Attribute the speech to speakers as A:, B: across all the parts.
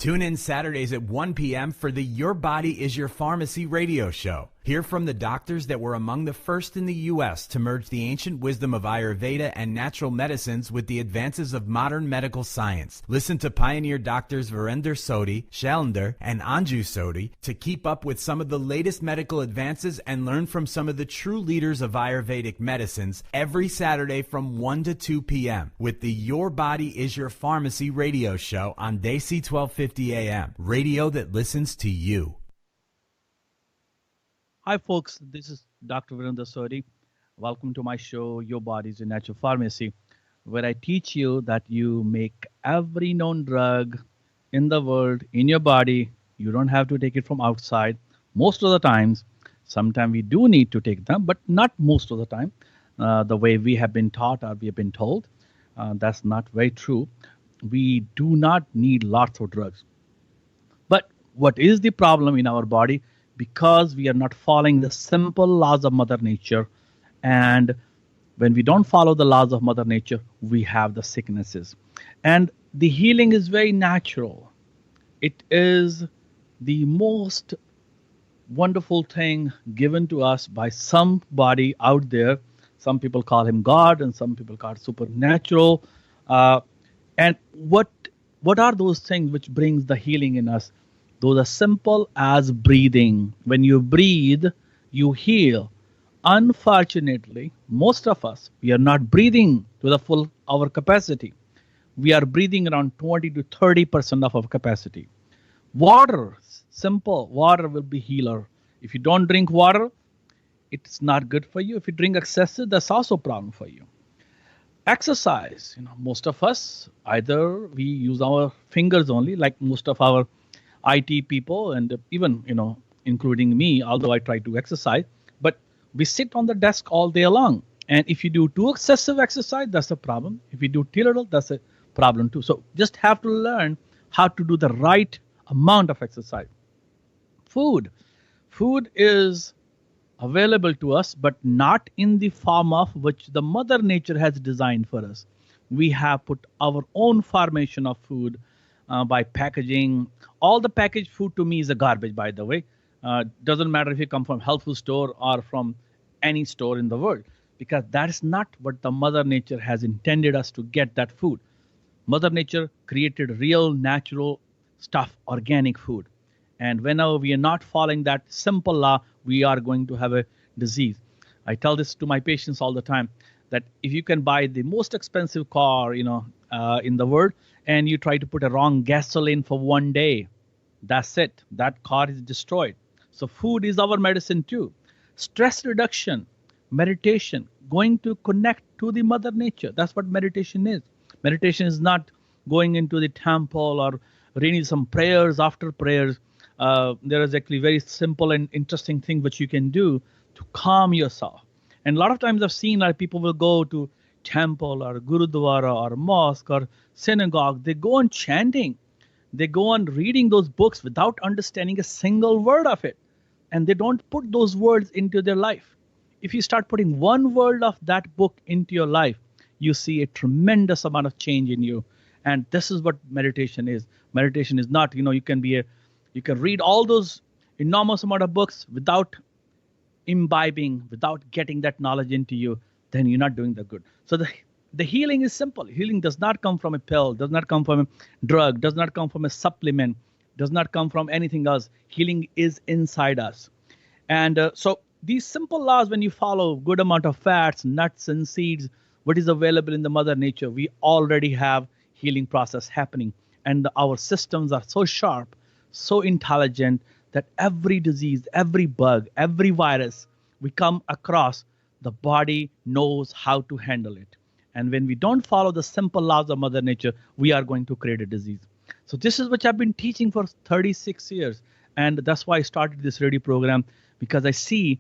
A: Tune in Saturdays at 1 p.m. for the Your Body is Your Pharmacy radio show. Hear from the doctors that were among the first in the U.S. to merge the ancient wisdom of Ayurveda and natural medicines with the advances of modern medical science. Listen to pioneer doctors Virender Sodhi, Shailander, and Anju Sodhi to keep up with some of the latest medical advances and learn from some of the true leaders of Ayurvedic medicines every Saturday from 1 to 2 p.m. with the Your Body is Your Pharmacy radio show on Desi 1250 AM. Radio that listens to you.
B: Hi folks, this is Dr. Virender Sodhi. Welcome to my show, Your Body is Your Natural Pharmacy, where I teach you that you make every known drug in the world in your body. You don't have to take it from outside. Most of the times, sometimes we do need to take them, but not most of the time. The way we have been taught or we have been told, that's not very true. We do not need lots of drugs. But what is the problem in our body? Because we are not following the simple laws of Mother Nature. And when we don't follow the laws of Mother Nature, we have the sicknesses. And the healing is very natural. It is the most wonderful thing given to us by somebody out there. Some people call him God and some people call it supernatural. And what are those things which brings the healing in us? Those are simple as breathing. When you breathe, you heal. Unfortunately, most of us, we are not breathing to the full our capacity. We are breathing around 20 to 30% of our capacity. Water, simple, water will be healer. If you don't drink water, it's not good for you. If you drink excessive, that's also a problem for you. Exercise, most of us, either we use our fingers only, like most of our IT people, and even, including me, although I try to exercise, but we sit on the desk all day long. And if you do too excessive exercise, that's a problem. If you do too little, that's a problem too. So just have to learn how to do the right amount of exercise. Food is available to us, but not in the form of which the Mother Nature has designed for us. We have put our own formation of food by packaging. All the packaged food to me is a garbage, by the way. Doesn't matter if you come from health food store or from any store in the world, because that is not what the Mother Nature has intended us to get that food. Mother Nature created real, natural stuff, organic food. And whenever we are not following that simple law, we are going to have a disease. I tell this to my patients all the time, that if you can buy the most expensive car, in the world, and you try to put a wrong gasoline for one day, that's it. That car is destroyed. So food is our medicine too. Stress reduction, meditation, going to connect to the Mother Nature. That's what meditation is. Meditation is not going into the temple or reading some prayers after prayers. There is actually very simple and interesting thing which you can do to calm yourself. And a lot of times I've seen people will go to temple or gurudwara or mosque or synagogue. They go on chanting. They go on reading those books without understanding a single word of it. And they don't put those words into their life. If you start putting one word of that book into your life, you see a tremendous amount of change in you. And this is what meditation is. Meditation is not, you can read all those enormous amount of books without imbibing, without getting that knowledge into you, then you're not doing the good. So the healing is simple. Healing does not come from a pill, does not come from a drug, does not come from a supplement, does not come from anything else. Healing is inside us. And so these simple laws, when you follow good amount of fats, nuts and seeds, what is available in the Mother Nature, we already have healing process happening. And our systems are so sharp, so intelligent, that every disease, every bug, every virus we come across, the body knows how to handle it. And when we don't follow the simple laws of Mother Nature, we are going to create a disease. So this is what I've been teaching for 36 years. And that's why I started this radio program, because I see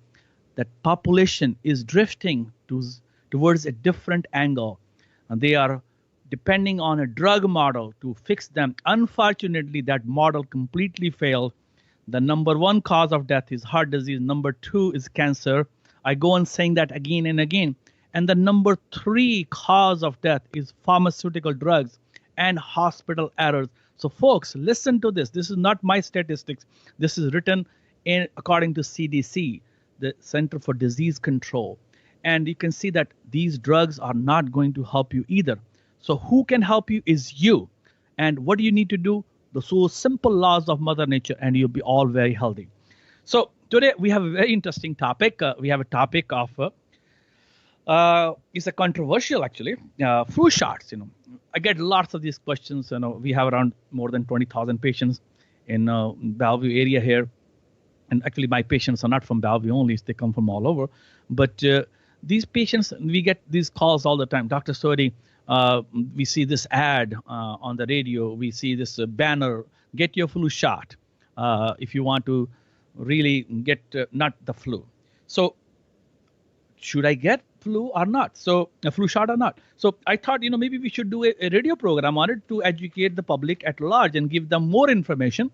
B: that population is drifting towards a different angle. And they are depending on a drug model to fix them. Unfortunately, that model completely failed. The number one cause of death is heart disease. Number two is cancer. I go on saying that again and again. And the number three cause of death is pharmaceutical drugs and hospital errors. So folks, listen to this. This is not my statistics. This is written in according to CDC, the Center for Disease Control. And you can see that these drugs are not going to help you either. So who can help you is you. And what do you need to do? The so simple laws of Mother Nature, and you'll be all very healthy. So today we have a very interesting topic. We have a topic of it's a controversial actually flu shots. I get lots of these questions. We have around more than 20,000 patients in Bellevue area here, and actually my patients are not from Bellevue only; they come from all over. But these patients, we get these calls all the time. Dr. Sodhi, we see this ad on the radio. We see this banner: "Get your flu shot if you want to really get not the flu." So should I get flu or not? So a flu shot or not? So I thought, maybe we should do a radio program on it to educate the public at large and give them more information.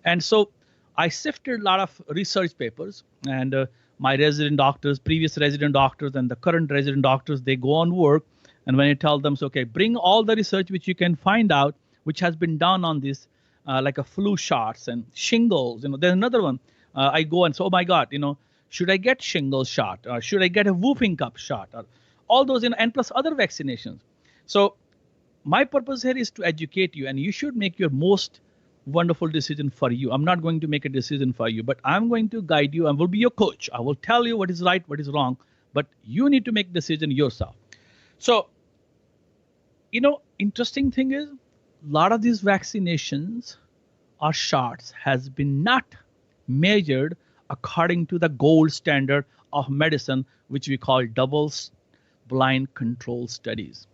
B: And so I sifted a lot of research papers, and my resident doctors, previous resident doctors, and the current resident doctors, they go on work. And when I tell them, so, okay, bring all the research which you can find out, which has been done on this, like a flu shots and shingles. There's another one. I go and say, oh my God, should I get shingles shot, or should I get a whooping cough shot, or all those, and plus other vaccinations. So my purpose here is to educate you, and you should make your most wonderful decision for you. I'm not going to make a decision for you, but I'm going to guide you and will be your coach. I will tell you what is right, what is wrong, but you need to make decision yourself. So, interesting thing is, a lot of these vaccinations or shots has been not measured according to the gold standard of medicine, which we call double-blind control studies.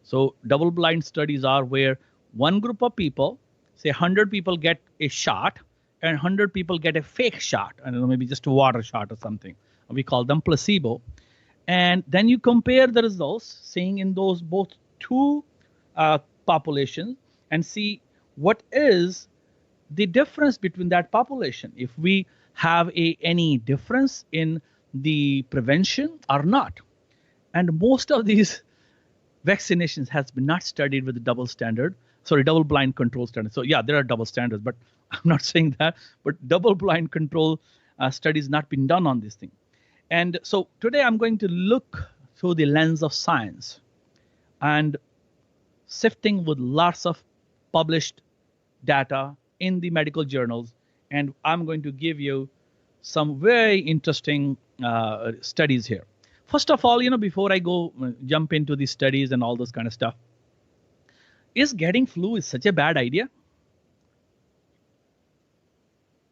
B: So double-blind studies are where one group of people, say 100 people get a shot and 100 people get a fake shot, maybe just a water shot or something. We call them placebo. And then you compare the results, seeing in those both two populations, and see what is the difference between that population. If we have any difference in the prevention or not. And most of these vaccinations has been not studied with the double blind control standard. So yeah, there are double standards, but I'm not saying that, but double blind control studies not been done on this thing. And so today I'm going to look through the lens of science and sifting with lots of published data in the medical journals. And I'm going to give you some very interesting studies here. First of all, before I go jump into these studies and all those kind of stuff, is getting flu is such a bad idea?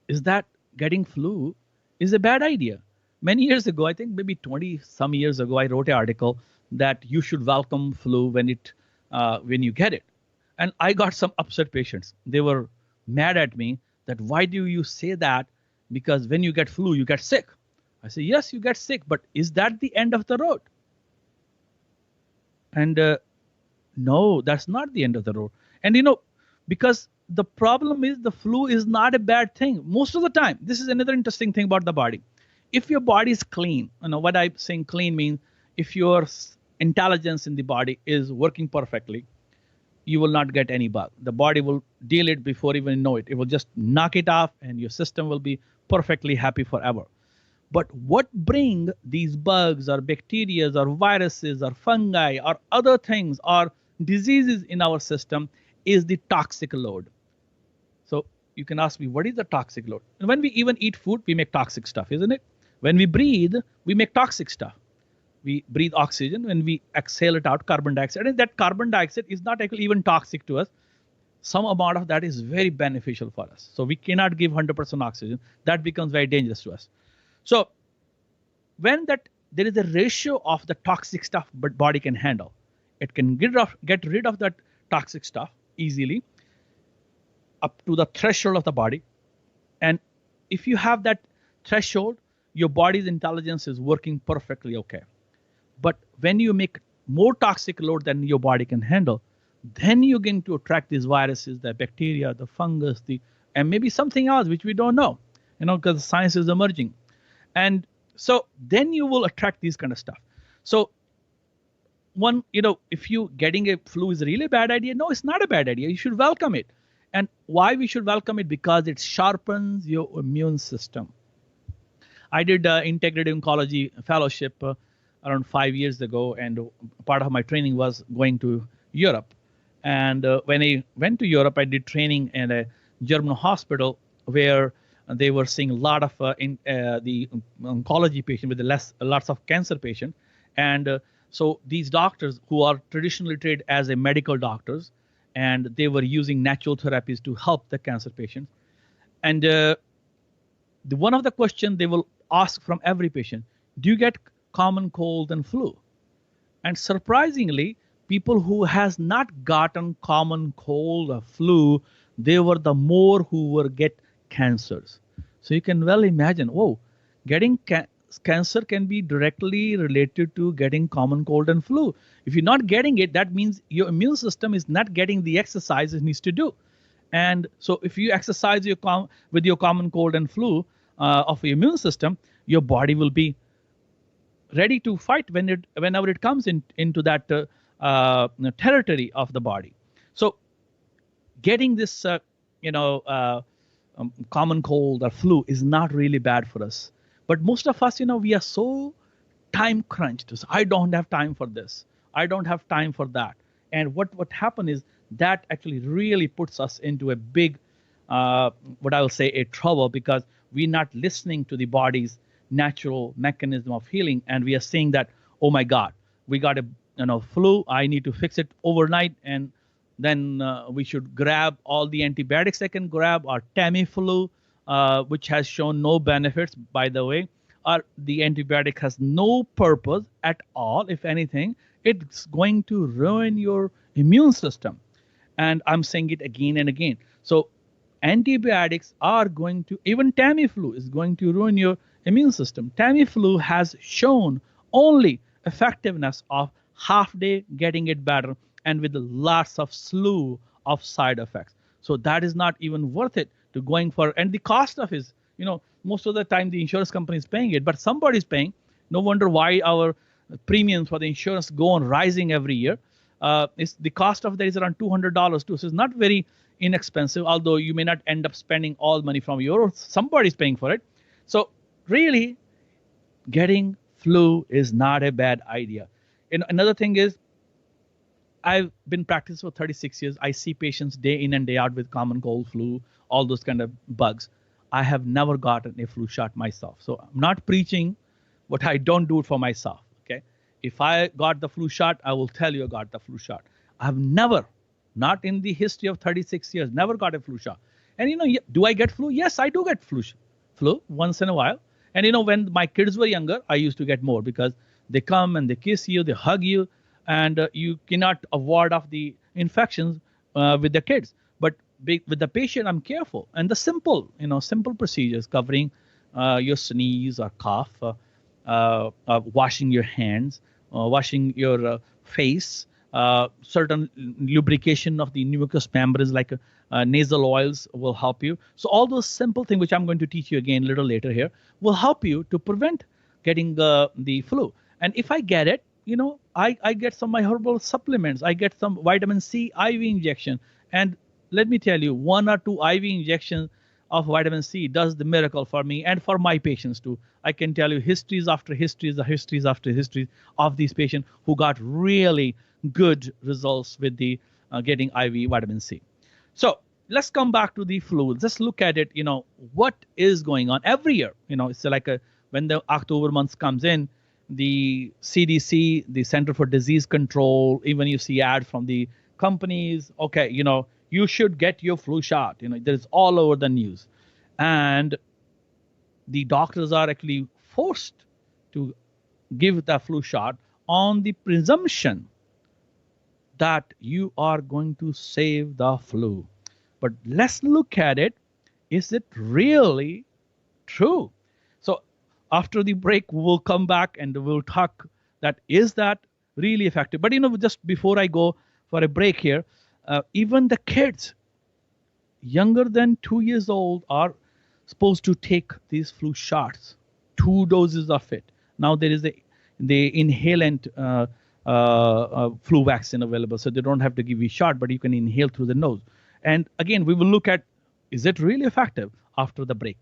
B: Is that getting flu is a bad idea? Many years ago, I think maybe 20 some years ago, I wrote an article that you should welcome flu when you get it. And I got some upset patients. They were mad at me that why do you say that? Because when you get flu, you get sick. I say, yes, you get sick, but is that the end of the road? And no, that's not the end of the road. And because the problem is the flu is not a bad thing. Most of the time, this is another interesting thing about the body. If your body is clean, what I'm saying clean means if your intelligence in the body is working perfectly, you will not get any bug. The body will deal it before you even know it. It will just knock it off and your system will be perfectly happy forever. But what bring these bugs or bacteria or viruses or fungi or other things or diseases in our system is the toxic load. So you can ask me, what is the toxic load? And when we even eat food, we make toxic stuff, isn't it? When we breathe, we make toxic stuff. We breathe oxygen. When we exhale it out, carbon dioxide. And that carbon dioxide is not actually even toxic to us. Some amount of that is very beneficial for us. So we cannot give 100% oxygen. That becomes very dangerous to us. So when there is a ratio of the toxic stuff but body can handle, it can get rid of that toxic stuff easily up to the threshold of the body. And if you have that threshold, your body's intelligence is working perfectly okay. But when you make more toxic load than your body can handle, then you're going to attract these viruses, the bacteria, the fungus, and maybe something else which we don't know, because science is emerging. And so then you will attract these kind of stuff. So if you getting a flu is a really bad idea, no, it's not a bad idea. You should welcome it. And why we should welcome it? Because it sharpens your immune system. I did integrative oncology fellowship around 5 years ago, and part of my training was going to Europe. And when I went to Europe, I did training in a German hospital where they were seeing a lot of the oncology patient with lots of cancer patient. And so these doctors who are traditionally trained as a medical doctors, and they were using natural therapies to help the cancer patients. And one of the questions they will ask from every patient, do you get common cold and flu? And surprisingly, people who has not gotten common cold or flu, they were the more who were get cancers. So you can well imagine, whoa, getting cancer can be directly related to getting common cold and flu. If you're not getting it, that means your immune system is not getting the exercise it needs to do. And so if you exercise with your common cold and flu of your immune system, your body will be ready to fight whenever it comes into that territory of the body. So getting this common cold or flu is not really bad for us. But most of us, we are so time crunched. So I don't have time for this. I don't have time for that. And what happened is that actually really puts us into a big, what I will say, a trouble, because we're not listening to the body's natural mechanism of healing. And we are saying that, oh my God, we got a flu. I need to fix it overnight. And then we should grab all the antibiotics I can grab, or Tamiflu, which has shown no benefits, by the way. Or the antibiotic has no purpose at all. If anything, it's going to ruin your immune system. And I'm saying it again and again. So antibiotics are going to, even Tamiflu is going to ruin your immune system. Tamiflu has shown only effectiveness of half day getting it better, and with lots of slew of side effects. So that is not even worth it to going for. And the cost of is, most of the time the insurance company is paying it, but somebody's paying. No wonder why our premiums for the insurance go on rising every year. It's the cost of that is around $200 too. So it's not very inexpensive, although you may not end up spending all money from your, somebody's paying for it. So really, getting flu is not a bad idea. And another thing is, I've been practicing for 36 years. I see patients day in and day out with common cold, flu, all those kind of bugs. I have never gotten a flu shot myself. So I'm not preaching, but I don't do it for myself. Okay. If I got the flu shot, I will tell you I got the flu shot. I have never, not in the history of 36 years, never got a flu shot. And do I get flu? Yes, I do get flu once in a while. And when my kids were younger, I used to get more, because they come and they kiss you, they hug you, and you cannot avoid of the infections with the kids. But with the patient, I'm careful. And the simple procedures covering your sneeze or cough, washing your hands, washing your face, certain lubrication of the mucous membranes like nasal oils will help you. So all those simple things, which I'm going to teach you again a little later here, will help you to prevent getting the flu. And if I get it, I get some of my herbal supplements. I get some vitamin C IV injection. And let me tell you, 1 or 2 IV injections of vitamin C does the miracle for me and for my patients too. I can tell you histories after histories of these patients who got really good results with the getting IV vitamin C. So let's come back to the flu. Let's look at it, what is going on every year. It's like when the October month comes in, the CDC, the Center for Disease Control, even you see ads from the companies, okay, you should get your flu shot. There's all over the news. And the doctors are actually forced to give the flu shot on the presumption that you are going to save the flu. But let's look at it. Is it really true? So after the break, we'll come back and we'll talk that is that really effective. But just before I go for a break here, even the kids younger than 2 years old are supposed to take these flu shots, 2 doses of it. Now there is the inhalant flu vaccine available, so they don't have to give you a shot, but you can inhale through the nose. And again, we will look at, is it really effective after the break?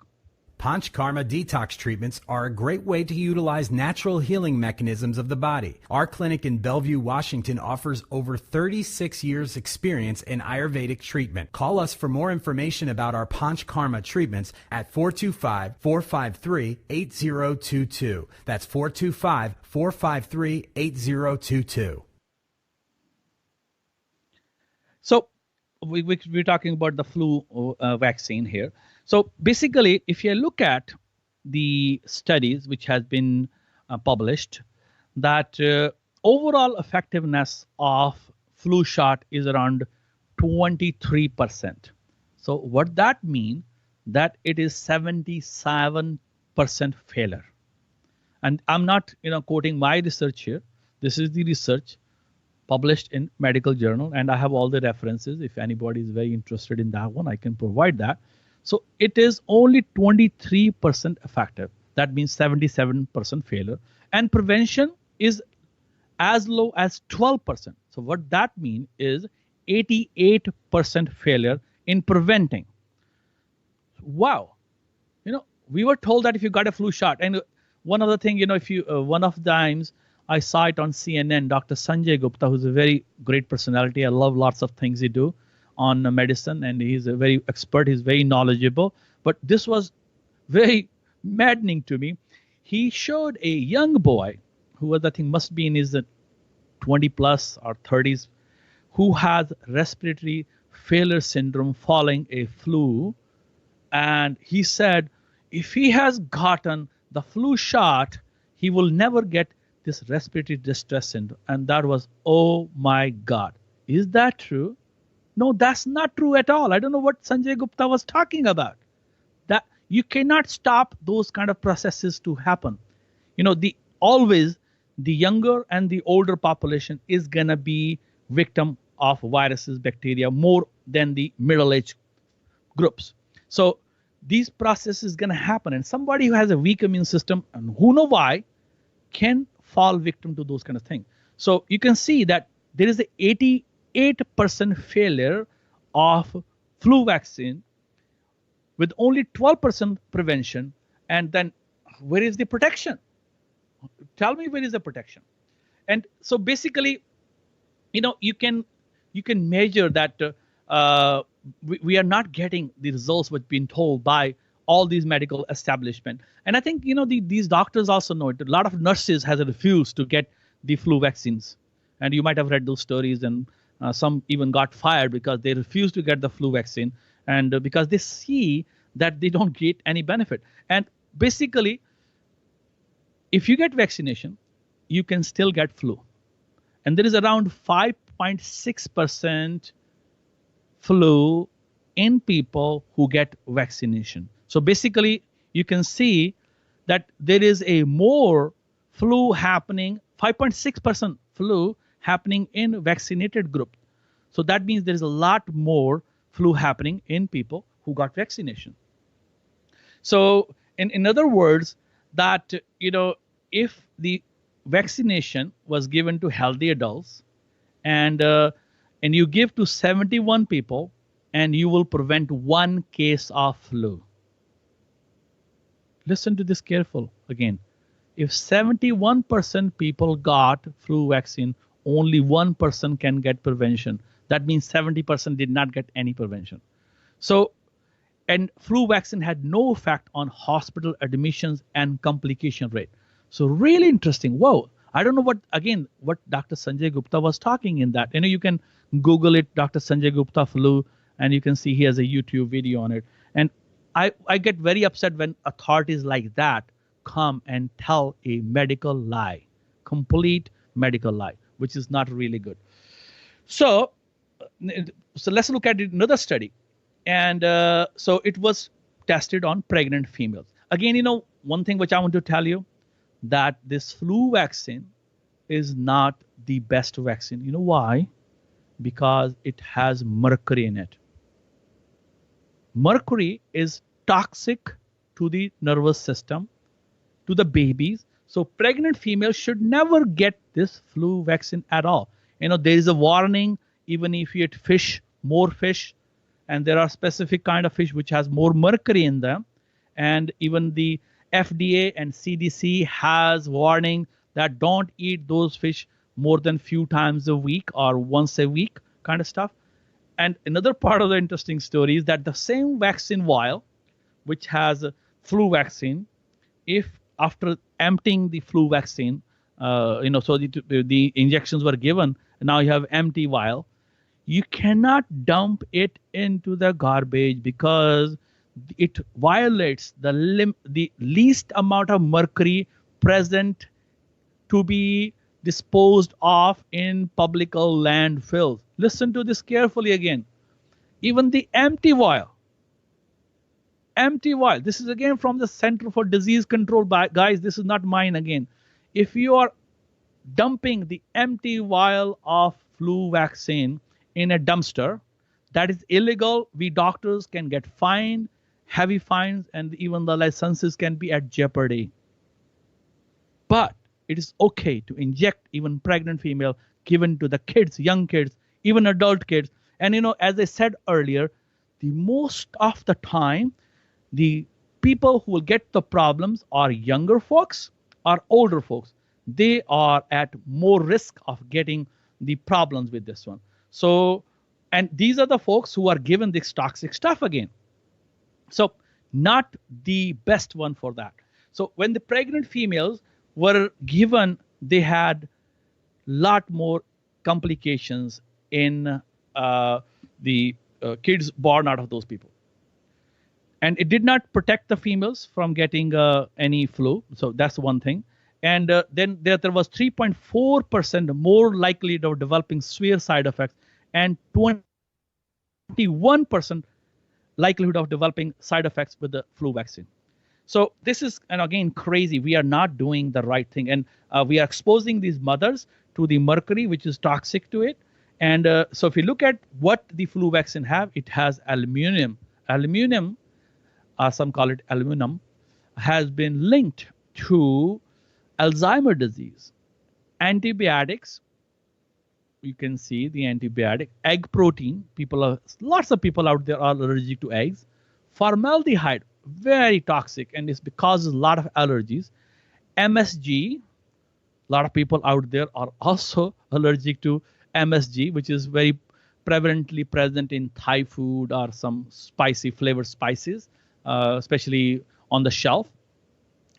A: Panchkarma detox treatments are a great way to utilize natural healing mechanisms of the body. Our clinic in Bellevue, Washington offers over 36 years experience in Ayurvedic treatment. Call us for more information about our Panchkarma treatments at 425-453-8022. That's 425-453-8022.
B: So we're talking about the flu vaccine here. So basically, if you look at the studies which has been published, that overall effectiveness of flu shot is around 23%. So what that means, that it is 77% failure. And I'm not quoting my research here. This is the research published in medical journal, and I have all the references. If anybody is very interested in that one, I can provide that. So it is only 23% effective. That means 77% failure. And prevention is as low as 12%. So what that means is 88% failure in preventing. Wow. We were told that if you got a flu shot, and one other thing, if you, one of the times I saw it on CNN, Dr. Sanjay Gupta, who's a very great personality. I love lots of things he do on medicine, and he's a very expert. He's very knowledgeable. But this was very maddening to me. He showed a young boy who was, I think, must be in his 20 plus or 30s, who has respiratory failure syndrome following a flu. And he said, if he has gotten the flu shot, he will never get this respiratory distress syndrome. And that was, oh my God. Is that true? No, that's not true at all. I don't know what Sanjay Gupta was talking about. That you cannot stop those kind of processes to happen. Always the younger and the older population is gonna be victim of viruses, bacteria, more than the middle-aged groups. So these processes gonna happen, and somebody who has a weak immune system, and who know why, can fall victim to those kind of things. So you can see that there is a 88% failure of flu vaccine with only 12% prevention. And then where is the protection? Tell me, where is the protection? And so basically, you can measure that we are not getting the results what's been told by all these medical establishment. And I think, these doctors also know it. A lot of nurses has refused to get the flu vaccines. And you might have read those stories, and some even got fired because they refused to get the flu vaccine, and because they see that they don't get any benefit. And basically, if you get vaccination, you can still get flu. And there is around 5.6% flu in people who get vaccination. So basically, you can see that there is a more flu happening, 5.6% flu happening in vaccinated group. So that means there is a lot more flu happening in people who got vaccination. So in other words, that, if the vaccination was given to healthy adults, and you give to 71 people, and you will prevent 1 case of flu. Listen to this careful again. If 71% people got flu vaccine, only 1% can get prevention. That means 70% did not get any prevention. So, and flu vaccine had no effect on hospital admissions and complication rate. So really interesting. Whoa. I don't know what Dr. Sanjay Gupta was talking in that. You can Google it, Dr. Sanjay Gupta flu, and you can see he has a YouTube video on it. And I get very upset when authorities like that come and tell a medical lie, complete medical lie, which is not really good. So let's look at another study. And so it was tested on pregnant females. Again, one thing which I want to tell you, that this flu vaccine is not the best vaccine. You know why? Because it has mercury in it. Mercury is toxic to the nervous system, to the babies. So pregnant females should never get this flu vaccine at all. There is a warning, even if you eat fish, more fish, and there are specific kind of fish which has more mercury in them, and even the FDA and CDC has warning that don't eat those fish more than few times a week or once a week kind of stuff. And another part of the interesting story is that the same vaccine vial, which has a flu vaccine, if after emptying the flu vaccine, so the injections were given, now you have empty vial, you cannot dump it into the garbage because it violates the least amount of mercury present to be disposed of in public landfills. Listen to this carefully again. Even the empty vial, this is again from the Center for Disease Control, guys, this is not mine again. If you are dumping the empty vial of flu vaccine in a dumpster, that is illegal. We doctors can get fined, heavy fines, and even the licenses can be at jeopardy. But it is okay to inject even pregnant female, given to the kids, young kids, even adult kids. And as I said earlier, the most of the time, the people who will get the problems are younger folks or older folks. They are at more risk of getting the problems with this one. So, and these are the folks who are given this toxic stuff again. So not the best one for that. So when the pregnant females were given, they had lot more complications in the kids born out of those people. And it did not protect the females from getting any flu. So that's one thing. And then there was 3.4% more likely of developing severe side effects and 21% likelihood of developing side effects with the flu vaccine. So this is, and again, crazy. We are not doing the right thing. And we are exposing these mothers to the mercury, which is toxic to it. And so if you look at what the flu vaccine have, it has aluminum. Aluminum, some call it aluminum, has been linked to Alzheimer's disease. Antibiotics, you can see the antibiotic. Egg protein, lots of people out there are allergic to eggs. Formaldehyde, very toxic, and it causes a lot of allergies. MSG, a lot of people out there are also allergic to MSG, which is very prevalently present in Thai food or some spicy flavored spices, especially on the shelf.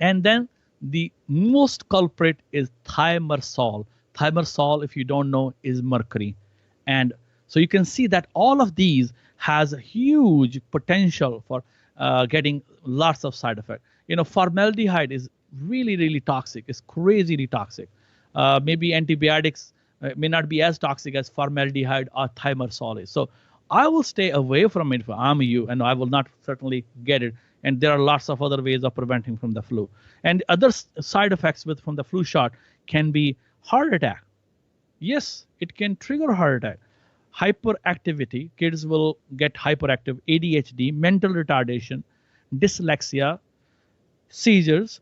B: And then the most culprit is thimerosal. Thimerosal, if you don't know, is mercury. And so you can see that all of these has a huge potential for getting lots of side effects. Formaldehyde is really, really toxic. It's crazily toxic. Maybe antibiotics may not be as toxic as formaldehyde or thimerosal is. So I will stay away from it if I'm you, and I will not certainly get it. And there are lots of other ways of preventing from the flu. And other side effects from the flu shot can be heart attack. Yes, it can trigger heart attack. Hyperactivity, kids will get hyperactive, ADHD, mental retardation, dyslexia, seizures,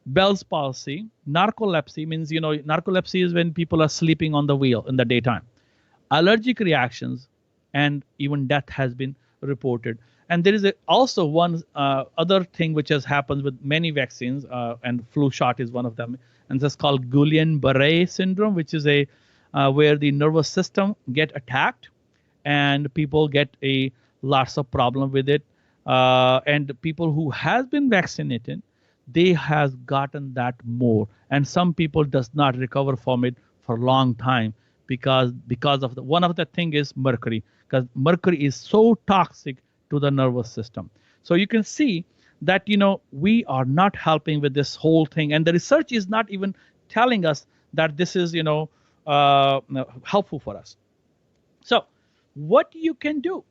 B: Bell's palsy, narcolepsy means, narcolepsy is when people are sleeping on the wheel in the daytime. Allergic reactions, and even death has been reported. And there is also one other thing which has happened with many vaccines, and flu shot is one of them, and that's called Guillain-Barré syndrome, which is where the nervous system get attacked, and people get lots of problem with it. And people who has been vaccinated, they has gotten that more, and some people does not recover from it for a long time because of one of the thing is mercury, because mercury is so toxic to the nervous system. So you can see that we are not helping with this whole thing, and the research is not even telling us that this is helpful for us. So what you can do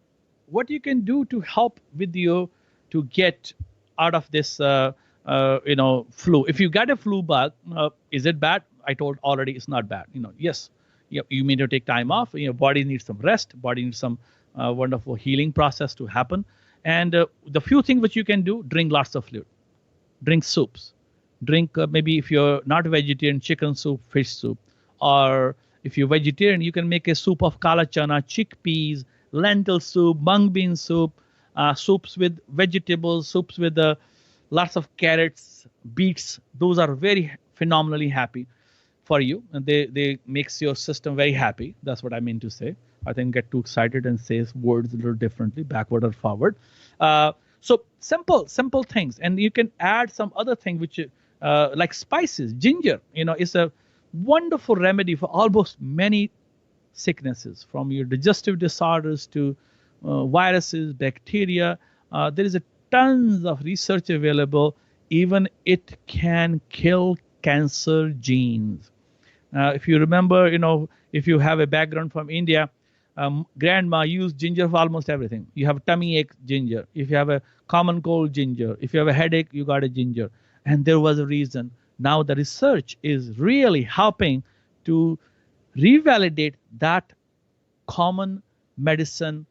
B: to help with you to get out of this flu. If you get a flu bug, is it bad? I told already it's not bad. Yes, you need to take time off. Body needs some rest. Body needs some wonderful healing process to happen. And the few things which you can do: drink lots of fluid, drink soups, drink maybe if you're not vegetarian, chicken soup, fish soup, or if you're vegetarian, you can make a soup of kala chana, chickpeas, lentil soup, mung bean soup, soups with vegetables, soups with lots of carrots, beets. Those are very phenomenally happy for you, and they makes your system very happy. That's what I mean to say. I think get too excited and say words a little differently, backward or forward. So simple things, and you can add some other thing which like spices. Ginger, is a wonderful remedy for almost many sicknesses, from your digestive disorders to viruses, bacteria. There is a tons of research available. Even it can kill cancer genes. If you remember, if you have a background from India, grandma used ginger for almost everything. You have tummy ache, ginger. If you have a common cold, ginger. If you have a headache, you got a ginger. And there was a reason. Now the research is really helping to revalidate that common medicine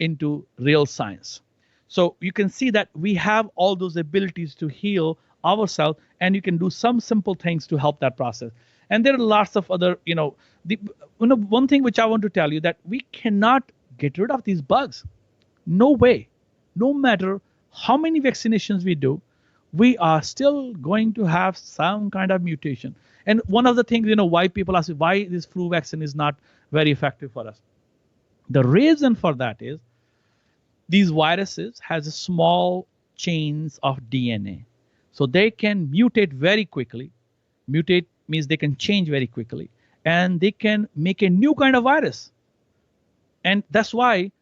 B: into real science. So you can see that we have all those abilities to heal ourselves, and you can do some simple things to help that process. And there are lots of other, one thing which I want to tell you, that we cannot get rid of these bugs. No way. No matter how many vaccinations we do, we are still going to have some kind of mutation. And one of the things, why people ask why this flu vaccine is not very effective for us. The reason for that is these viruses has a small chains of DNA. So they can mutate very quickly. Mutate means they can change very quickly, and they can make a new kind of virus. And that's why,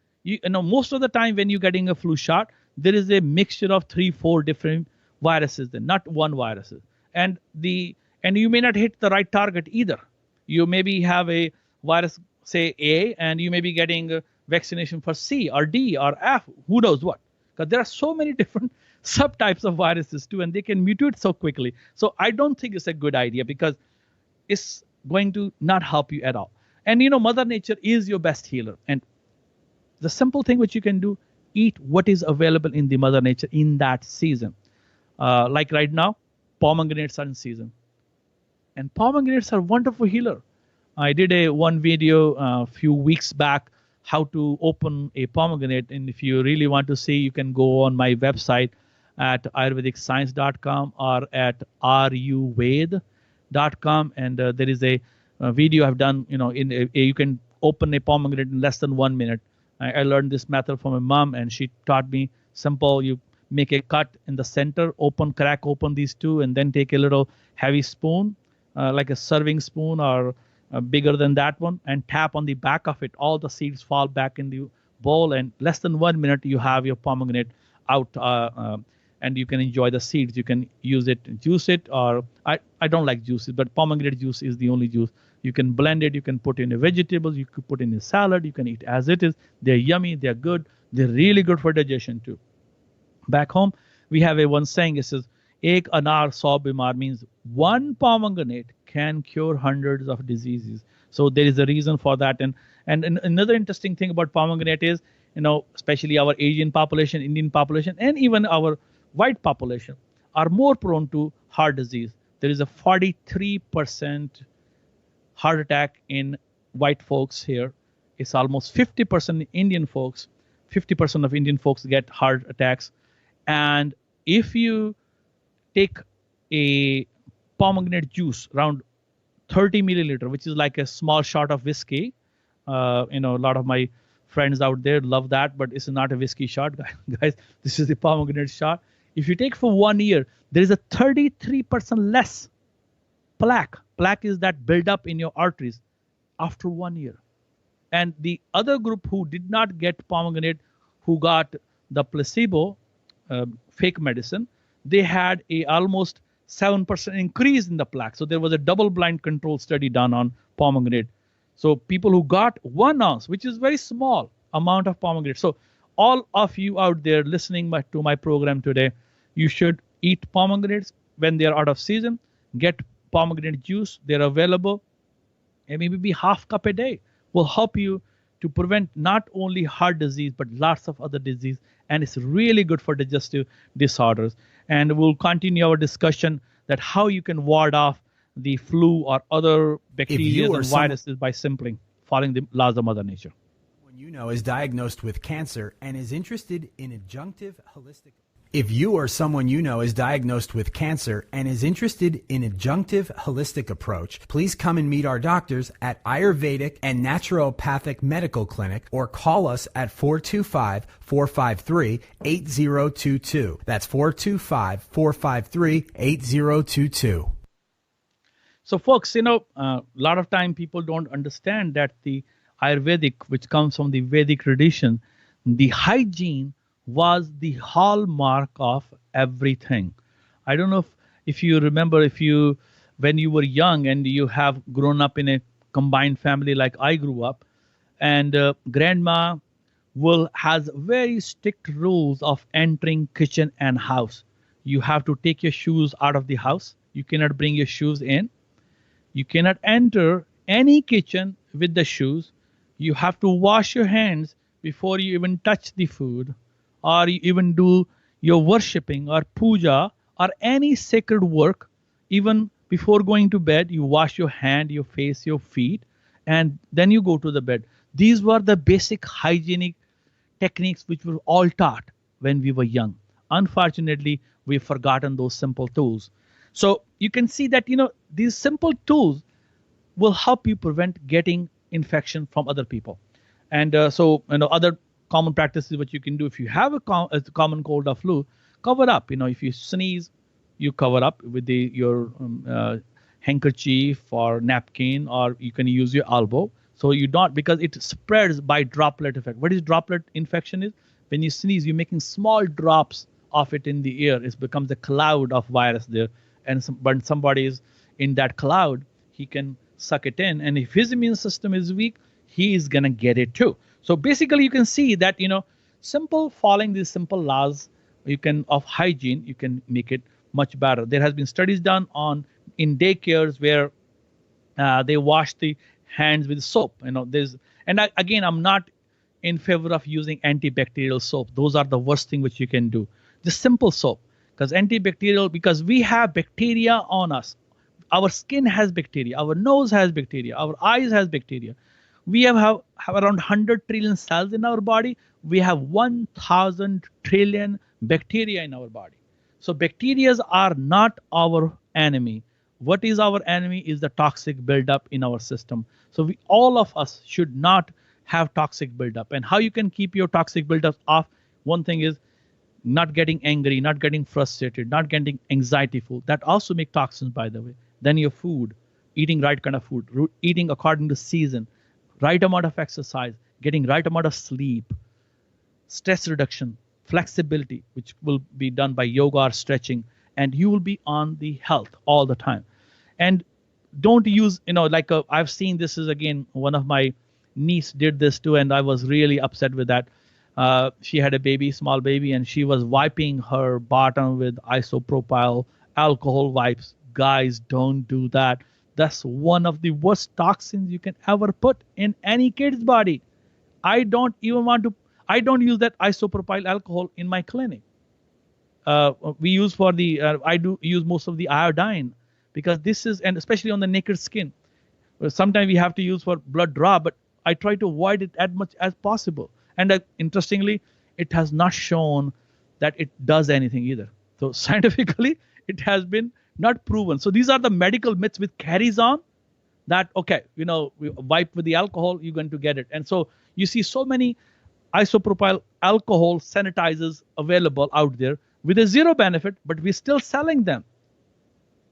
B: most of the time when you're getting a flu shot, there is a mixture of 3-4 different viruses, not one virus. And you may not hit the right target either. You maybe have a virus, say A, and you may be getting a vaccination for C or D or F, who knows what. Because there are so many different subtypes of viruses too, and they can mutate so quickly. So I don't think it's a good idea, because it's going to not help you at all. And Mother Nature is your best healer. And the simple thing which you can do, eat what is available in the Mother Nature in that season. Like right now, pomegranates are in season. And pomegranates are wonderful healer. I did one video a few weeks back, how to open a pomegranate. And if you really want to see, you can go on my website at ayurvedicscience.com or at ruved.com. And there is a video I've done, you can open a pomegranate in less than 1 minute. I learned this method from my mom, and she taught me simple. You make a cut in the center, crack open these two, and then take a little heavy spoon, like a serving spoon or bigger than that one, and tap on the back of it. All the seeds fall back in the bowl, and less than 1 minute, you have your pomegranate out, and you can enjoy the seeds. You can use it, juice it, or I don't like juices, but pomegranate juice is the only juice. You can blend it. You can put in a vegetables. You could put in a salad. You can eat as it is. They're yummy. They're good. They're really good for digestion too. Back home, we have one saying. It says, "Ek anar sau bimar," means one pomegranate can cure hundreds of diseases. So there is a reason for that. And another interesting thing about pomegranate is, especially our Asian population, Indian population, and even our white population are more prone to heart disease. There is a 43% heart attack in white folks here. It's almost 50% Indian folks. 50% of Indian folks get heart attacks. And if you take a pomegranate juice, around 30 milliliter, which is like a small shot of whiskey, a lot of my friends out there love that, but it's not a whiskey shot, guys. This is the pomegranate shot. If you take for 1 year, there is a 33% less plaque. Plaque is that buildup in your arteries after 1 year. And the other group who did not get pomegranate, who got the placebo, fake medicine, they had a almost 7% increase in the plaque. So there was a double-blind control study done on pomegranate. So people who got 1 ounce, which is very small amount of pomegranate. So all of you out there listening to my program today, you should eat pomegranates when they are out of season. Get pomegranate juice. They're available. And maybe half cup a day will help you to prevent not only heart disease, but lots of other disease. And it's really good for digestive disorders. And we'll continue our discussion that how you can ward off the flu or other bacteria and viruses by simply following the laws of Mother Nature.
A: You know is diagnosed with cancer and is interested in adjunctive holistic. If you or someone you know is diagnosed with cancer and is interested in adjunctive holistic approach, please come and meet our doctors at Ayurvedic and Naturopathic Medical Clinic or call us at 425-453-8022. That's 425-453-8022.
B: So folks, a lot of time people don't understand that the Ayurvedic, which comes from the Vedic tradition, the hygiene was the hallmark of everything. I don't know if you remember, when you were young and you have grown up in a combined family like I grew up, and grandma has very strict rules of entering kitchen and house. You have to take your shoes out of the house. You cannot bring your shoes in. You cannot enter any kitchen with the shoes. You have to wash your hands before you even touch the food, or you even do your worshipping or puja or any sacred work. Even before going to bed, you wash your hand, your face, your feet, and then you go to the bed. These were the basic hygienic techniques which were all taught when we were young. Unfortunately, we've forgotten those simple tools. So you can see that, these simple tools will help you prevent getting infection from other people. And other common practices what you can do if you have a common cold or flu, cover up. If you sneeze, you cover up with your handkerchief or napkin, or you can use your elbow. So you don't, because it spreads by droplet effect. What is droplet infection is? When you sneeze, you're making small drops of it in the air. It becomes a cloud of virus there. And when somebody is in that cloud, he can suck it in. And if his immune system is weak, he is going to get it too. So basically, you can see that, following these simple laws of hygiene, you can make it much better. There has been studies done in daycares where they wash the hands with soap. Again, I'm not in favor of using antibacterial soap. Those are the worst thing which you can do. Just simple soap, because we have bacteria on us. Our skin has bacteria. Our nose has bacteria. Our eyes has bacteria. We have around 100 trillion cells in our body. We have 1,000 trillion bacteria in our body. So bacteria are not our enemy. What is our enemy is the toxic buildup in our system. So all of us should not have toxic buildup. And how you can keep your toxic buildup off? One thing is not getting angry, not getting frustrated, not getting anxiety-full. That also make toxins, by the way. Then your food, eating right kind of food, eating according to season, right amount of exercise, getting right amount of sleep, stress reduction, flexibility, which will be done by yoga or stretching, and you will be on the health all the time. And don't use, I've seen this is, again, one of my niece did this too, and I was really upset with that. She had a small baby, and she was wiping her bottom with isopropyl alcohol wipes. Guys, don't do that. That's one of the worst toxins you can ever put in any kid's body. I don't use that isopropyl alcohol in my clinic. We use I do use most of the iodine, because and especially on the naked skin. Sometimes we have to use for blood draw, but I try to avoid it as much as possible. And interestingly, it has not shown that it does anything either. So scientifically, it has been not proven. So these are the medical myths which carries on that, okay, we wipe with the alcohol, you're going to get it. And so you see so many isopropyl alcohol sanitizers available out there with a zero benefit, but we're still selling them.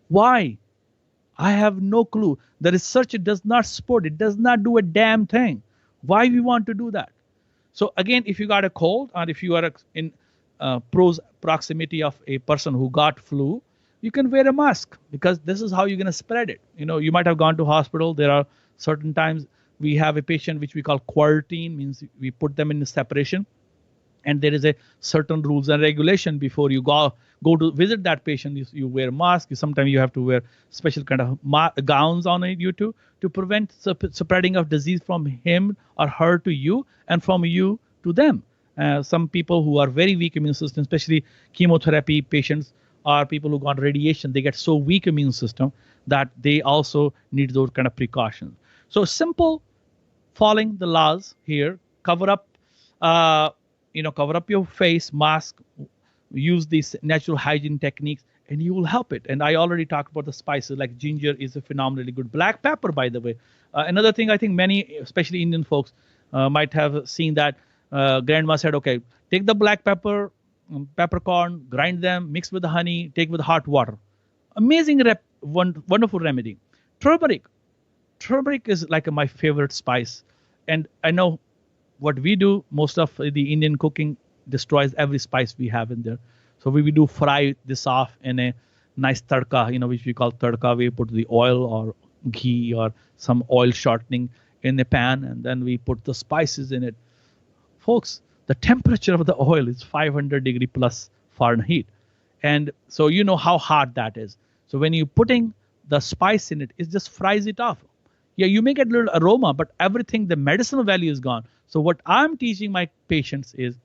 B: Why? I have no clue. The research does not support it, does not do a damn thing. Why we want to do that? So again, if you got a cold, or if you are in proximity of a person who got flu, you can wear a mask, because this is how you're going to spread it. You might have gone to hospital. There are certain times we have a patient which we call quarantine, means we put them in separation. And there is a certain rules and regulation before you go to visit that patient. You wear a mask. Sometimes you have to wear special kind of gowns on you to prevent spreading of disease from him or her to you, and from you to them. Some people who are very weak immune system, especially chemotherapy patients, or people who got radiation, they get so weak immune system that they also need those kind of precautions. So simple following the laws here cover up, uh, cover up your face, mask, use these natural hygiene techniques, and you will help it. And I already talked about the spices, like ginger is a phenomenally good. Black pepper, by the way. Another thing I think many, especially Indian folks, might have seen that grandma said, okay, take the black pepper, peppercorn, grind them, mix with the honey, take with hot water. Amazing, wonderful remedy. Turmeric. Turmeric is like my favorite spice. And I know what we do, most of the Indian cooking destroys every spice we have in there. So we do fry this off in a nice tadka, which we call tadka. We put the oil or ghee or some oil shortening in a pan, and then we put the spices in it. Folks, the temperature of the oil is 500 degree plus Fahrenheit. And so you know how hot that is. So when you're putting the spice in it, it just fries it off. Yeah, you may get a little aroma, but everything, the medicinal value is gone. So what I'm teaching my patients is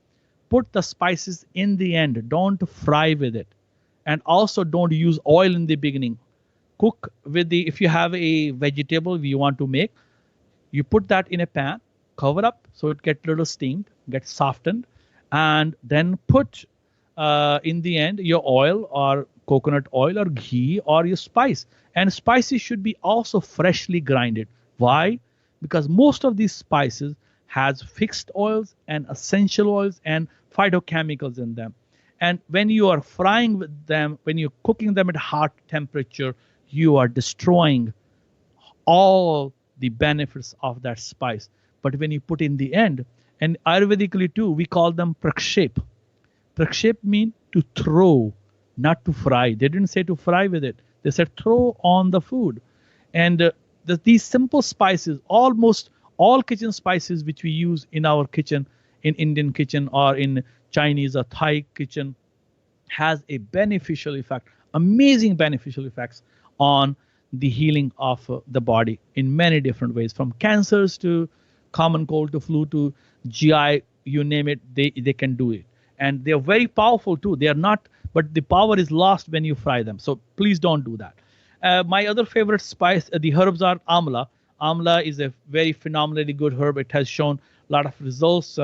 B: put the spices in the end. Don't fry with it. And also don't use oil in the beginning. Cook with if you have a vegetable you want to make, you put that in a pan, cover up so it gets a little steamed, gets softened, and then put in the end your oil or coconut oil or ghee or your spice. And spices should be also freshly grinded. Why? Because most of these spices has fixed oils and essential oils and phytochemicals in them. And when you are frying with them, when you're cooking them at hot temperature, you are destroying all the benefits of that spice. But when you put in the end, and Ayurvedically too, we call them prakshep. Prakshep means to throw, not to fry. They didn't say to fry with it. They said throw on the food. And these simple spices, almost all kitchen spices which we use in our kitchen, in Indian kitchen or in Chinese or Thai kitchen, has a beneficial effect, amazing beneficial effects on the healing of the body in many different ways, from cancers to common cold to flu to GI, you name it, they can do it. And they're very powerful too. They are not, but the power is lost when you fry them. So please don't do that. My other favorite spice, the herbs are amla. Amla is a very phenomenally good herb. It has shown a lot of results.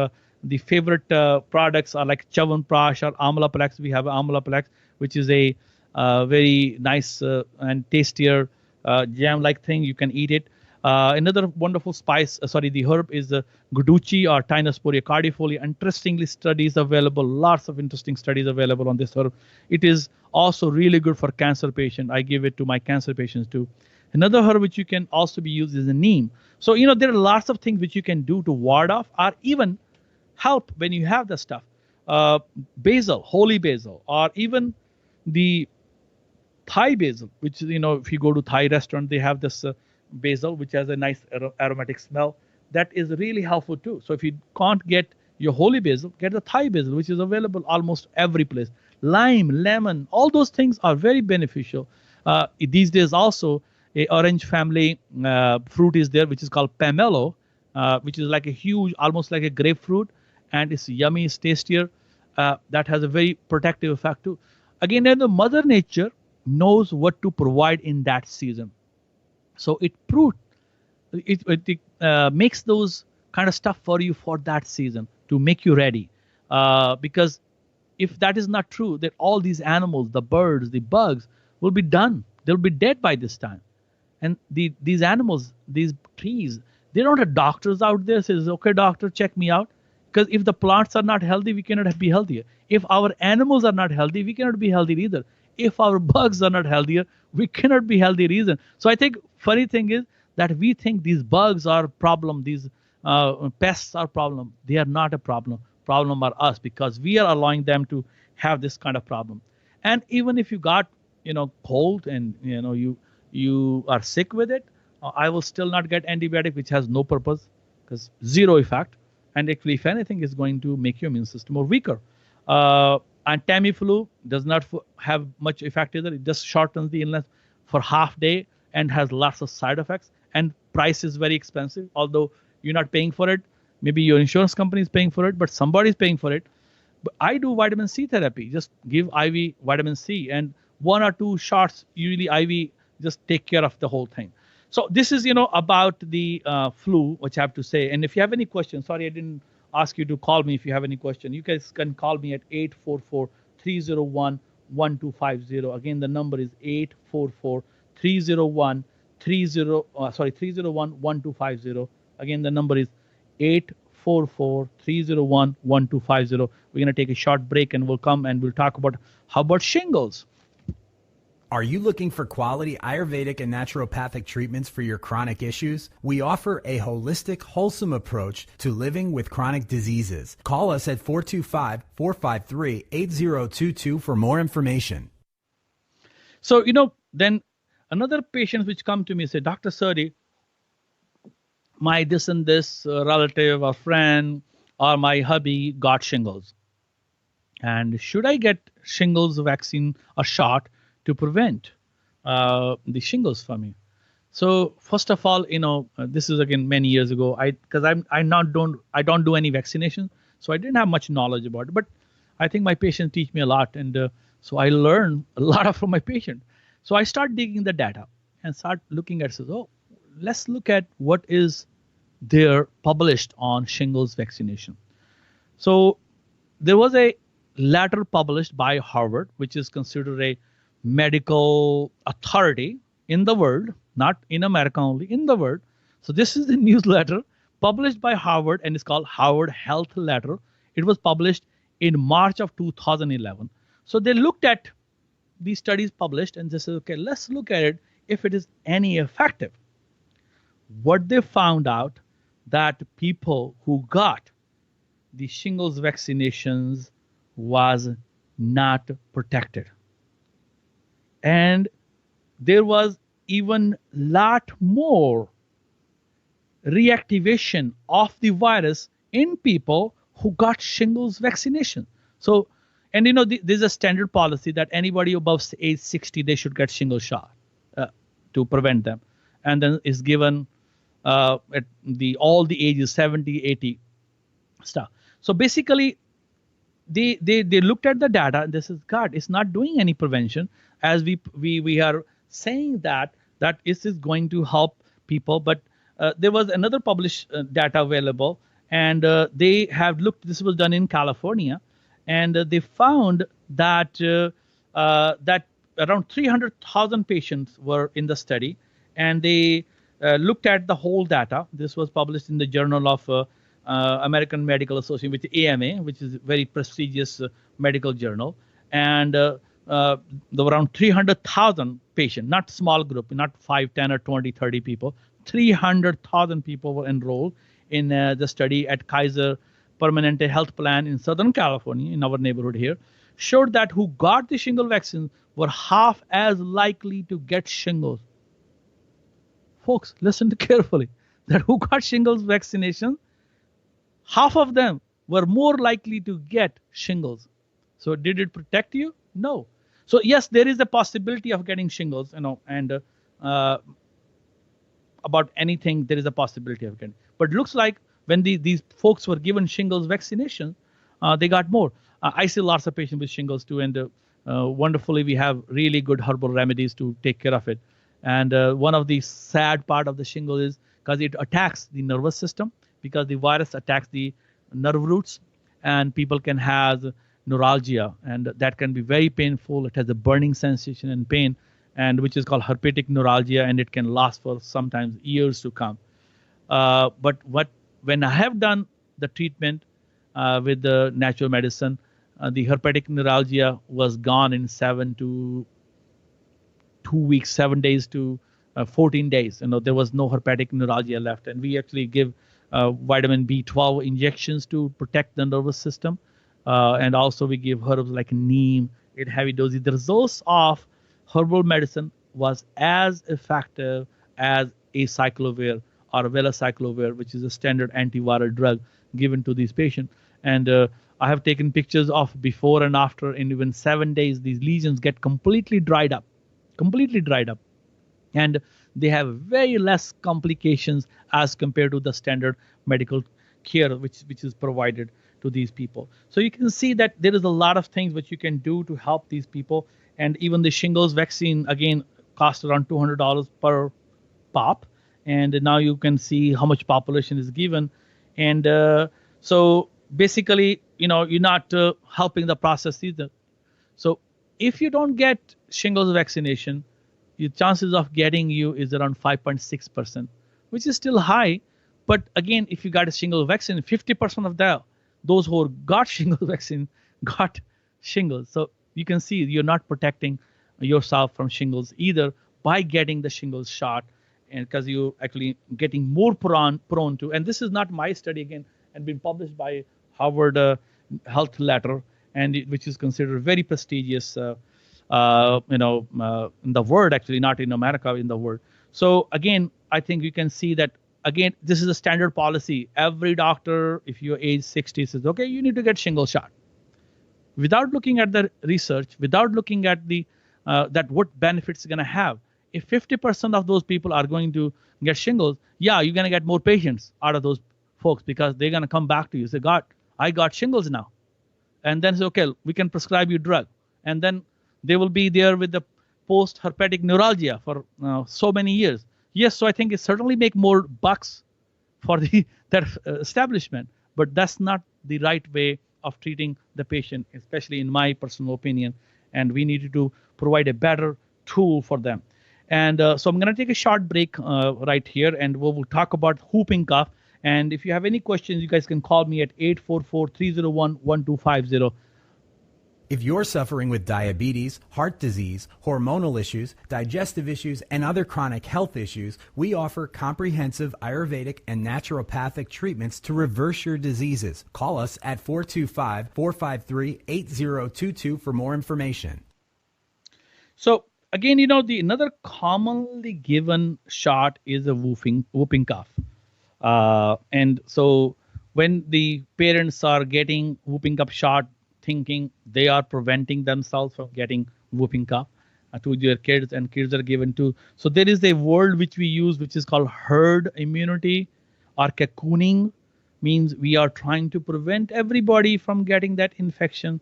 B: The favorite products are like Chyawanprash or Amlaplex. We have Amlaplex, which is a very nice and tastier jam-like thing. You can eat it. Another wonderful spice, the herb is Guduchi or Tinosporia cardifolia. Interestingly, studies available, lots of interesting studies available on this herb. It is also really good for cancer patients. I give it to my cancer patients too. Another herb which you can also be used is a neem. So, there are lots of things which you can do to ward off or even help when you have the stuff. Basil, holy basil, or even the Thai basil, which, if you go to Thai restaurant, they have this basil, which has a nice aromatic smell. That is really helpful too. So if you can't get your holy basil, get the Thai basil, which is available almost every place. Lime, lemon, all those things are very beneficial. These days also, a orange family fruit is there, which is called pomelo, which is like a huge, almost like a grapefruit, and it's yummy, it's tastier. That has a very protective effect too. Again, the Mother Nature knows what to provide in that season. So it makes those kind of stuff for you for that season to make you ready. Because if that is not true, that all these animals, the birds, the bugs, will be done. They'll be dead by this time. And these animals, these trees, they don't have doctors out there says, okay, doctor, check me out. Because if the plants are not healthy, we cannot be healthier. If our animals are not healthy, we cannot be healthy either. If our bugs are not healthier, we cannot be healthy either. So I think funny thing is that we think these bugs are a problem, these pests are a problem. They are not a problem. Problem are us, because we are allowing them to have this kind of problem. And even if you got, cold and, you are sick with it, I will still not get antibiotic, which has no purpose, because zero effect. And actually, if anything, is going to make your immune system more weaker. And Tamiflu does not have much effect either. It just shortens the illness for half day and has lots of side effects. And price is very expensive, although you're not paying for it. Maybe your insurance company is paying for it, but somebody's paying for it. But I do vitamin C therapy. Just give IV vitamin C, and 1 or 2 shots, usually IV, just take care of the whole thing. So this is, about the flu, which I have to say. And if you have any questions, sorry, I didn't ask you to call me. If you have any question, you guys can call me at 844-301-1250. Again, the number is 301-1250. Again, the number is 844-301-1250. We're going to take a short break and we'll come and we'll talk about how about shingles.
A: Are you looking for quality Ayurvedic and naturopathic treatments for your chronic issues? We offer a holistic, wholesome approach to living with chronic diseases. Call us at 425-453-8022 for more information.
B: So, then another patient which come to me say, Dr. Sodhi, my this and this relative or friend or my hubby got shingles. And should I get shingles vaccine or shot to prevent the shingles for me? So first of all, this is again many years ago. Because I don't do any vaccination, so I didn't have much knowledge about it. But I think my patients teach me a lot, and so I learn a lot from my patient. So I start digging the data and start looking at. So let's look at what is there published on shingles vaccination. So there was a letter published by Harvard, which is considered a medical authority in the world, not in America only, in the world. So this is the newsletter published by Harvard, and it's called Harvard Health Letter. It was published in March of 2011. So they looked at these studies published and they said, okay, let's look at it if it is any effective. What they found out that people who got the shingles vaccinations was not protected. And there was even lot more reactivation of the virus in people who got shingles vaccination. So, and there's a standard policy that anybody above age 60, they should get shingles shot to prevent them. And then is given at all the ages, 70, 80 stuff. So basically, they looked at the data and this is, God, it's not doing any prevention, as we are saying that this is going to help people. But there was another published data available, and they have looked, this was done in California, and they found that that around 300,000 patients were in the study, and they looked at the whole data. This was published in the Journal of American Medical Association, which is AMA, which is a very prestigious medical journal. And there were around 300,000 patients, not small group, not 5, 10, or 20, 30 people. 300,000 people were enrolled in the study at Kaiser Permanente Health Plan in Southern California, in our neighborhood here, showed that who got the shingle vaccine were half as likely to get shingles. Folks, listen carefully, that who got shingles vaccination, half of them were more likely to get shingles. So did it protect you? No. So yes, there is a possibility of getting shingles, and about anything there is a possibility of getting. But looks like when these folks were given shingles vaccination, they got more. I see lots of patients with shingles too, and wonderfully we have really good herbal remedies to take care of it. And one of the sad part of the shingle is because it attacks the nervous system, because the virus attacks the nerve roots, and people can have neuralgia, and that can be very painful. It has a burning sensation and pain, and which is called herpetic neuralgia, and it can last for sometimes years to come. But when I have done the treatment with the natural medicine, the herpetic neuralgia was gone in 7 to 2 weeks, 7 days to 14 days. There was no herpetic neuralgia left, and we actually give vitamin B12 injections to protect the nervous system, and also we give herbs like neem in heavy doses. The results of herbal medicine was as effective as acyclovir or valacyclovir, which is a standard antiviral drug given to these patients. And I have taken pictures of before and after. In even 7 days, these lesions get completely dried up, and they have very less complications as compared to the standard medical care which is provided to these people. So you can see that there is a lot of things which you can do to help these people. And even the shingles vaccine, again, costs around $200 per pop, and now you can see how much population is given, and so basically, you're not helping the process either. So if you don't get shingles vaccination, your chances of getting you is around 5.6%, which is still high. But again, if you got a shingles vaccine, 50% of those who got shingles vaccine got shingles. So you can see you're not protecting yourself from shingles either by getting the shingles shot, and because you're actually getting more prone to. And this is not my study again, and been published by Harvard Health Letter, and which is considered very prestigious. In the world, actually, not in America, in the world. So again, I think you can see that, again, this is a standard policy. Every doctor, if you're age 60, says, okay, you need to get shingles shot. Without looking at the research, without looking at the that what benefits it's going to have. If 50% of those people are going to get shingles, yeah, you're going to get more patients out of those folks, because they're going to come back to you, say, God, I got shingles now. And then say, okay, we can prescribe you drug. And then they will be there with the post-herpetic neuralgia for so many years. Yes, so I think it certainly make more bucks for that establishment, but that's not the right way of treating the patient, especially in my personal opinion. And we need to provide a better tool for them. And so I'm going to take a short break right here, and we'll talk about whooping cough. And if you have any questions, you guys can call me at 844-301-1250.
A: If you're suffering with diabetes, heart disease, hormonal issues, digestive issues, and other chronic health issues, we offer comprehensive Ayurvedic and naturopathic treatments to reverse your diseases. Call us at 425-453-8022 for more information.
B: So again, another commonly given shot is a whooping cough. And so when the parents are getting whooping cough shot, thinking they are preventing themselves from getting whooping cough to their kids, and kids are given to. So there is a word which we use, which is called herd immunity, or cocooning, means we are trying to prevent everybody from getting that infection.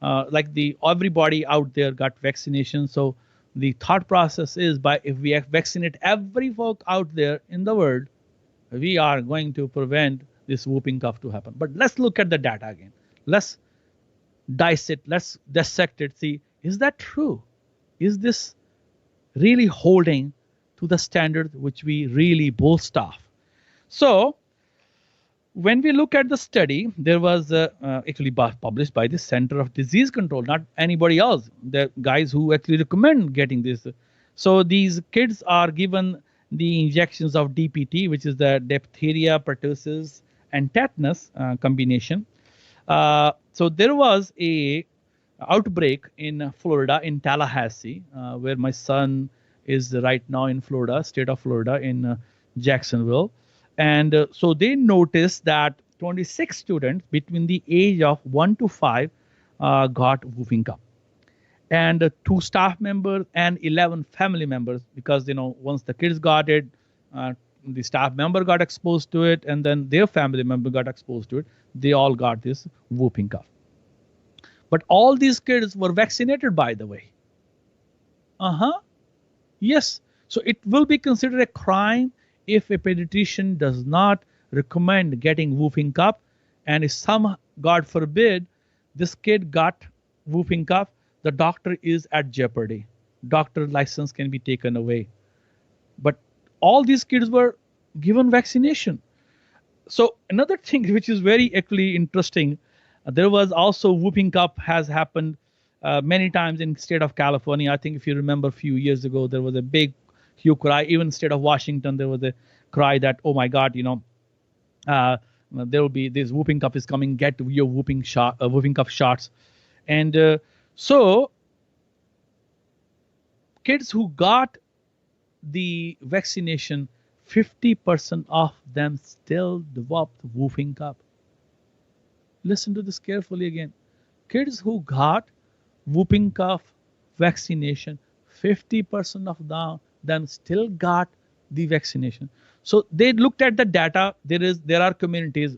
B: Like everybody out there got vaccination. So the thought process is, if we vaccinate every folk out there in the world, we are going to prevent this whooping cough to happen. But let's look at the data again. Let's dissect it, see, is that true? Is this really holding to the standard which we really boast of? So when we look at the study, there was actually published by the Center of Disease Control, not anybody else, the guys who actually recommend getting this. So these kids are given the injections of DPT, which is the diphtheria, pertussis, and tetanus combination. So there was a outbreak in Florida, in Tallahassee, where my son is right now in Florida, state of Florida, in Jacksonville. And so they noticed that 26 students between the age of 1 to 5 got whooping cough. And 2 staff members and 11 family members, because, once the kids got it, the staff member got exposed to it, and then their family member got exposed to it. They all got this whooping cough. But all these kids were vaccinated, by the way. Yes. So it will be considered a crime if a pediatrician does not recommend getting whooping cough. And if God forbid, this kid got whooping cough, the doctor is at jeopardy. Doctor license can be taken away. But all these kids were given vaccination. So another thing which is very actually interesting, there was also whooping cough has happened many times in state of California. I think if you remember a few years ago, there was a big hue cry. Even state of Washington, there was a cry that, oh my God, there will be this whooping cough is coming. Get your whooping cough shots. And so kids who got the vaccination, 50% of them still developed whooping cough. Listen to this carefully again. Kids who got whooping cough vaccination, 50% of them still got the vaccination. So they looked at the data. There are communities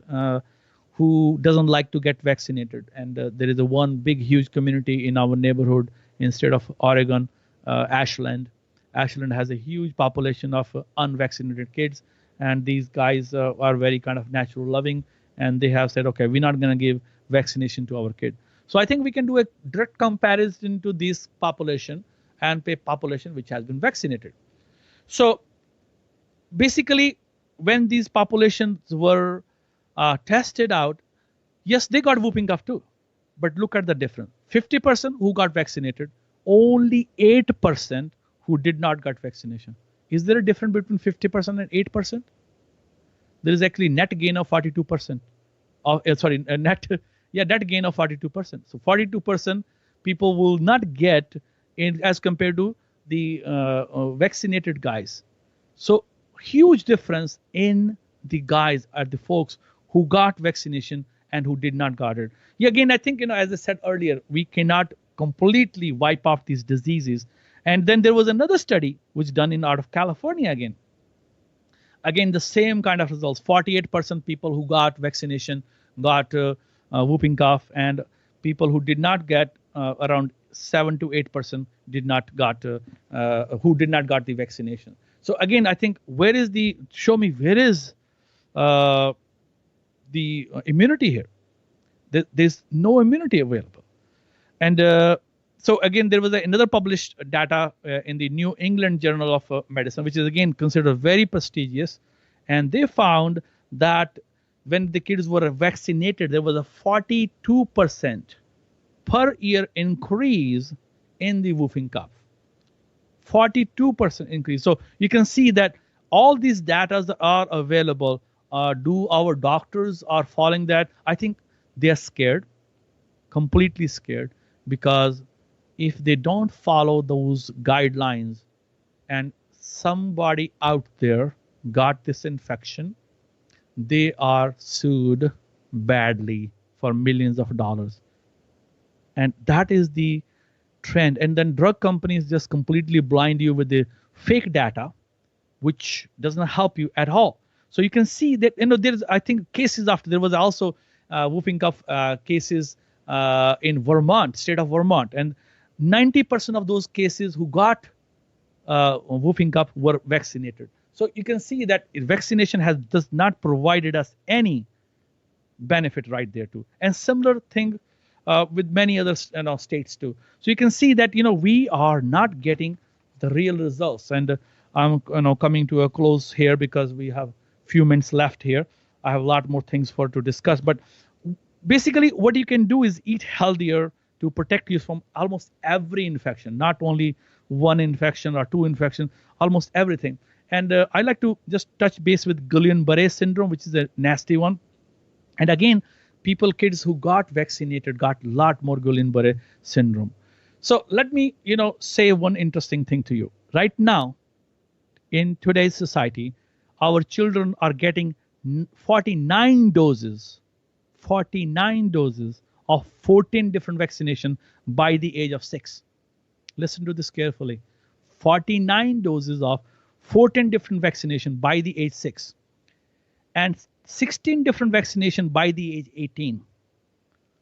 B: who doesn't like to get vaccinated, and there is one big huge community in our neighborhood in state of Oregon, Ashland, Ashland has a huge population of unvaccinated kids, and these guys are very kind of natural loving, and they have said, okay, we're not going to give vaccination to our kid. So I think we can do a direct comparison to this population and a population which has been vaccinated. So basically, when these populations were tested out, yes, they got whooping cough too. But look at the difference. 50% who got vaccinated, only 8% who did not get vaccination. Is there a difference between 50% and 8%? There is actually net gain of 42%. Net gain of 42%. So 42% people will not get in as compared to the vaccinated guys. So huge difference in the guys are the folks who got vaccination and who did not got it. Yeah, again, I think, as I said earlier, we cannot completely wipe off these diseases. And then there was another study which done in out of California again. Again, the same kind of results. 48% people who got vaccination got whooping cough, and people who did not get around 7 to 8% did not got who did not got the vaccination. So again, I think where is the immunity here? There's no immunity available. And so again, there was another published data in the New England Journal of Medicine, which is again considered very prestigious. And they found that when the kids were vaccinated, there was a 42% per year increase in the whooping cough. 42% increase. So you can see that all these data are available. Do our doctors are following that? I think they are scared, completely scared, because if they don't follow those guidelines and somebody out there got this infection, they are sued badly for millions of dollars. And that is the trend. And then drug companies just completely blind you with the fake data, which doesn't help you at all. So you can see that, there's, I think, cases after. There was also whooping cough cases in Vermont, state of Vermont. And 90% of those cases who got whooping cough were vaccinated. So you can see that vaccination does not provided us any benefit right there too. And similar thing with many other states too. So you can see that we are not getting the real results. And I'm coming to a close here because we have few minutes left here. I have a lot more things to discuss. But basically, what you can do is eat healthier to protect you from almost every infection, not only one infection or two infections, almost everything. And I like to just touch base with Guillain-Barré syndrome, which is a nasty one. And again, kids who got vaccinated got a lot more Guillain-Barré syndrome. So let me, say one interesting thing to you. Right now, in today's society, our children are getting 49 doses of 14 different vaccinations by the age of 6. Listen to this carefully. 49 doses of 14 different vaccinations by the age 6. And 16 different vaccinations by the age 18.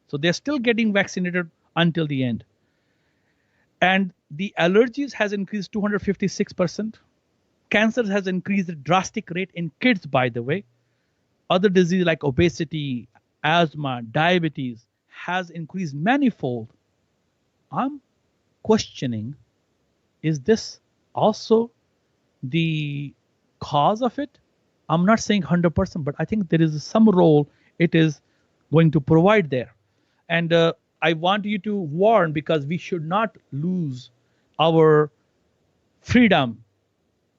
B: So they're still getting vaccinated until the end. And the allergies has increased 256%. Cancer has increased at a drastic rate in kids, by the way. Other diseases like obesity, asthma, diabetes has increased manifold. I'm questioning, is this also the cause of it? I'm not saying 100%, but I think there is some role it is going to provide there. And I want you to warn, because we should not lose our freedom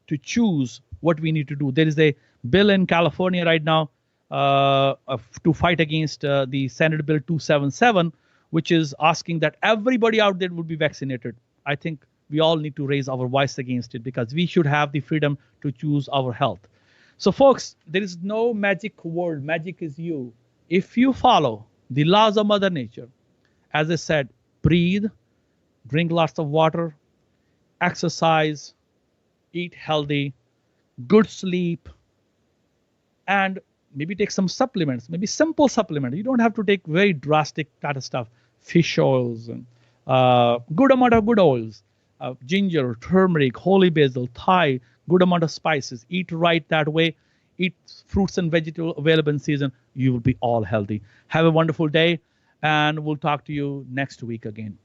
B: to choose what we need to do. There is a bill in California right now to fight against the Senate Bill 277, which is asking that everybody out there would be vaccinated. I think we all need to raise our voice against it, because we should have the freedom to choose our health. So folks, there is no magic word. Magic is you. If you follow the laws of Mother Nature, as I said, breathe, drink lots of water, exercise, eat healthy, good sleep, and maybe take some supplements, maybe simple supplements. You don't have to take very drastic kind of stuff, fish oils and good amount of good oils. ginger, turmeric, holy basil, Thai, good amount of spices. Eat right that way. Eat fruits and vegetables available in season. You will be all healthy. Have a wonderful day, and we'll talk to you next week again.